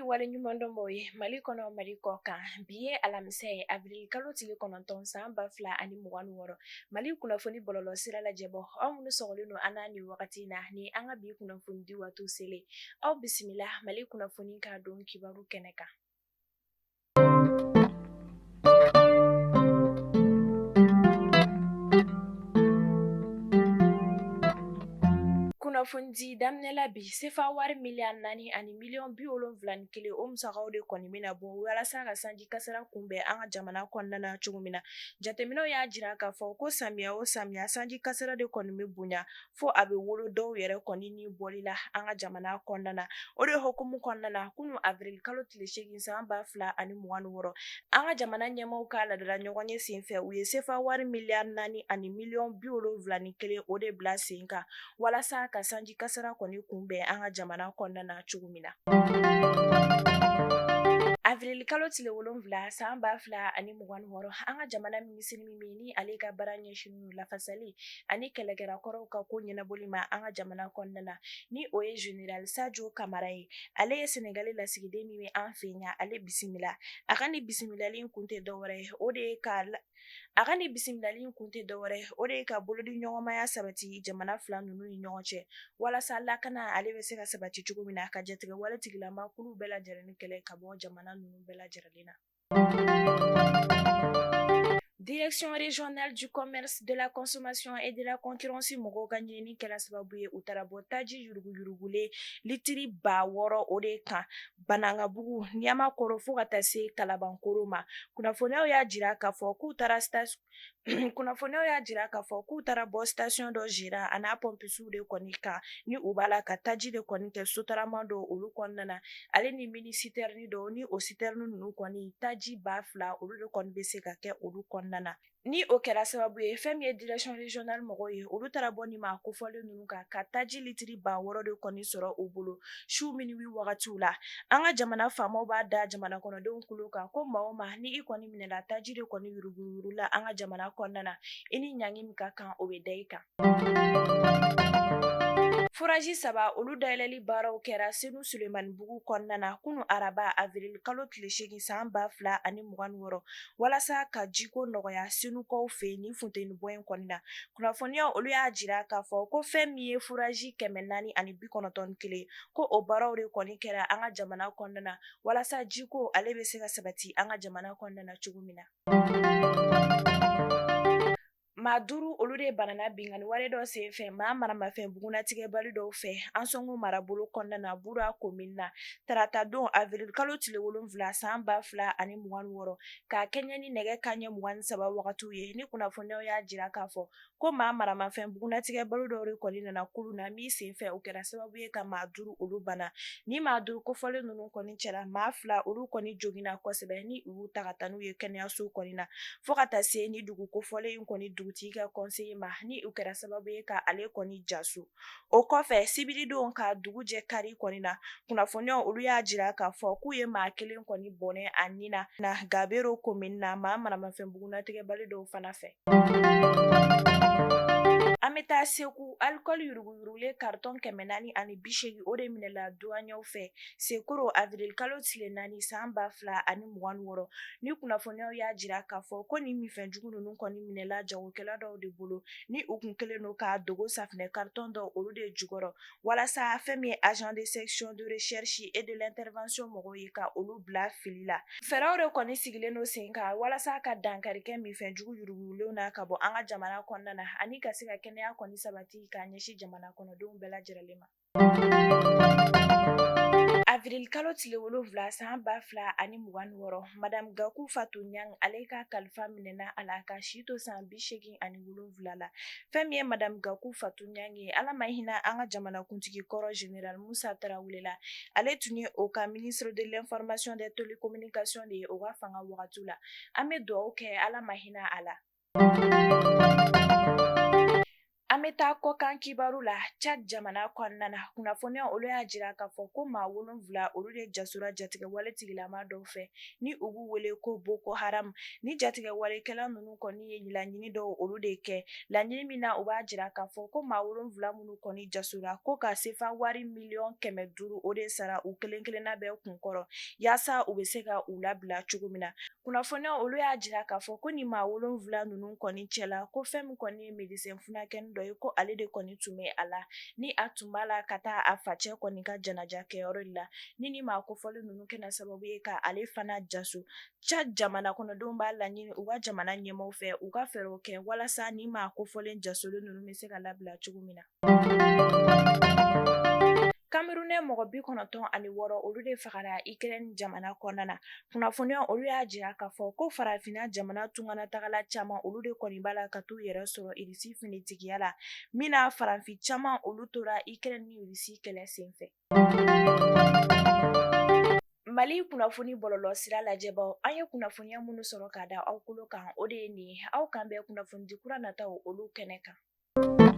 wale ɲuman dɔn b'o ye Mali kɔnɔ Mali kɔ kan bi ye alamisa ye avril kalo tile 9 san 2026 Mali kunnafoni bɔlɔlɔ sira lajɛbɔ aw minnu sɔgɔlen don an na ni wagati na ni an ka bi kunnafoni di waati selen aw bisimila Mali kunnafoni ka don kibaru kɛnɛ kan. Kunnafoni daminɛ la bi sefa wari miliyari 4 ani miliyɔn 71 o musakaw de kɔni bɛna bɔ walasa ka sanji kasara kunbɛn an ka jamana kɔnɔna na cogo min na jateminɛw y'a jira k'a fɔ ko samiya o samiya sanji kasara de kɔni bɛ bonya fo a bɛ wolo dɔw yɛrɛ kɔni ni bɔli la an ka jamana kɔnɔna na o de hukumu kɔnɔna na kunun avril kalo tile 8 san 2026 an ka jamana ɲɛmaaw ka ladala ɲɔgɔn ye senfɛ u ye sefa wari miliyari 4 ani miliyɔn 71 o de bila sen kan walasa ka sanji kasara kɔni kunbɛn an ka jamana kɔnɔna na cogo min na. Avril kalo tile 7 san 2026 an ka jamana minisiri min ni ale ka baara ɲɛsinnen lafasali ani kɛlɛkɛrakɔrɔw ka ko ɲɛnabɔli ma an ka jamana kɔnɔna na ni o ye General Sajo Kamara ye ale ye Senegali lasigiden min bɛ an fɛ yan ale bisimila a ka ni bisimilali kun tɛ dɔwɛrɛ ye o de ye ka bolodi ɲɔgɔnmaya sabati jamana fila ninnu ni ɲɔgɔn cɛ walasa lakana ale bɛ se ka sabati cogo min na ka jatigɛ wale tigilamakulu bɛɛ lajɛlen kɛlɛ ka bɔ jamana ninnu bɛɛ lajɛlen na. Direction régionale du commerce, de la consommation et de la concurrence mɔgɔw ka ɲinini kɛla sababu ye u taara bɔ taji yuruguyurugulen litiri 600 o de kan Banangabugu Ɲamakɔrɔ fo ka taa se Kalabankoro ma kunnafoniyaw y'a jira k'a fɔ k'u taara bɔ station dɔ jira a n'a pɔmpisiw de kɔni kan ni u b'a la ka taji de kɔni kɛ sotarama dɔ olu kɔnɔna na ale ni mini citerne dɔw ni o citerne ninnu kɔni taji 2000 olu de kɔni bɛ se ka kɛ olu kɔnɔna na ni o kɛra sababu ye fɛn min ye direction régionale mɔgɔw ye olu taara bɔ ni maa kofɔlen ninnu kan ka taji litiri 600 de kɔni sɔrɔ u bolo su minuwi wagatiw la an ka jamana faamaw b'a da jamana kɔnɔdenw kulo kan ko maa o maa ni i kɔni minɛla taji de kɔni yuruguyurula an ka jamana kɔnɔna na i ni ɲangi min ka kan o bɛ da i kan. Furaji 3 olu dayɛlɛli baaraw kɛra Senu Sulemanibugu kɔnɔna na kunu araba avril kalo tile 8 san 2026 walasa ka jiko nɔgɔya Senukaw fɛ ni funteni bɔ in kɔnɔna na kunnafoniya olu y'a jira k'a fɔ ko fɛn min ye furaji 491 ko o baaraw de kɔni kɛra an ka jamana kɔnɔna na walasa jiko ale bɛ se ka sabati an ka jamana kɔnɔna na cogo min na. Maa 5 olu de banana bingani wale dɔ senfɛ maa maramafɛn bugunatigɛbali dɔw fɛ an sɔngo marabolo kɔnɔna na Bura commune na tarata don avril kalo tile 7 san 2026 ka kɛɲɛ ni nɛgɛ kanɲɛ 23 wagatiw ye ni kunnafoniyaw y'a jira k'a fɔ ko maa maramafɛn bugunatigɛbali dɔw de kɔni nana kulu na min senfɛ o kɛra sababu ye ka maa 5 olu bana ni maa 5 kofɔlen ninnu kɔni cɛla maa 2 olu kɔni joginna kosɛbɛ ni olu ta ka taa n'u ye kɛnɛyaso kɔni na fo ka taa se ni dugu kofɔlen in kɔni dugutigi ka conseiller ma ni u kɛra sababu ye ka ale kɔni jaso o kɔfɛ sibilidenw ka dugu jɛ kari kɔni na kunnafoniyaw olu y'a jira k'a fɔ k'u ye maa 1 kɔni bɔnɛ a nin na Gabero commune na maa maramafɛn bugunatigɛbali dɔw fana fɛ. An bɛ taa Segu alcool yuruguyurugulen carton 480 o de minɛla douaniers fɛ Sekoro avril kalo tile 4 san 2026 ni kunnafoniyaw y'a jira k'a fɔ ko ni minfɛnjugu ninnu kɔni minɛla jagokɛla dɔw de bolo ni u kun kelen don ka dogo safinɛ carton dɔw olu de jukɔrɔ walasa fɛn min ye agent de section de recherche et de l'intervention mɔgɔw ye ka olu bila fili la fɛɛrɛw de kɔni sigilen don sen kan walasa ka dankari kɛ minfɛnjugu yuruguyurugulenw na ka bɔ an ka jamana kɔnɔna na ani ka se ka kɛnɛya kɔni sabati k'a ɲɛsin jamana kɔnɔdenw bɛɛ lajɛlen ma. Avril kalo tile 7 san 2026 Madame Gakou Fatou Niang ale ka kalifa minɛna a la ka si to san 87 la fɛn min ye Madame Gakou Fatou Niang ye ala ma hinɛ an ka jamanakuntigi kɔrɔ Général Musa Tarawele la ale tun ye o ka ministre de l'information des télécommunications de ye o ka fanga wagatiw la an bɛ dugawu kɛ ala ma hinɛ a la. An bɛ taa kɔkan kibaru la Chad jamana kɔnɔna na kunnafoniya olu y'a jira k'a fɔ ko maa 7 olu de jasora jatigɛwale tigilama dɔw fɛ ni u b'u wele ko Boko Haram ni jatigɛwalekɛla ninnu kɔni ye laɲini dɔw olu de kɛ laɲini min na u b'a jira k'a fɔ ko maa 7 minnu kɔni jasora ko ka sefa wari $500,000 o de sara u kelen kelenna bɛɛ kun kɔrɔ yaasa u bɛ se ka u labila cogo min na kunnafoniya olu y'a jira k'a fɔ ko ni maa 7 ninnu kɔni cɛla ko fɛn min kɔni ye médecin furakɛni dɔ ye ko ale de kɔni tun bɛ a la ni a tun b'a la ka taa a facɛ kɔni ka janaja kɛyɔrɔ de la ni maa kofɔli ninnu kɛra sababu ye ka ale fana jaso Chad jamana kɔnɔdenw b'a laɲini u ka jamana ɲɛmaaw fɛ u ka fɛɛrɛw kɛ walasa ni maa kofɔlen jasolen ninnu bɛ se ka labila cogo min na Camerounais mɔgɔ 96 olu de fagara Ukraine jamana kɔnɔna na kunnafoniya olu y'a jira k'a fɔ ko farafinna jamana tunganatagala caman olu de kɔni b'a la ka t'u yɛrɛ sɔrɔ Irisi finitigiya la min na farafin caman olu tora Ukraine ni Irisi kɛlɛ senfɛ Mali kunnafoni bɔlɔlɔ sira lajɛbaw an ye kunnafoniya minnu sɔrɔ k'a da aw kulo kan o de ye nin ye aw kan bɛn kunnafoni di kura nataw olu kɛnɛ kan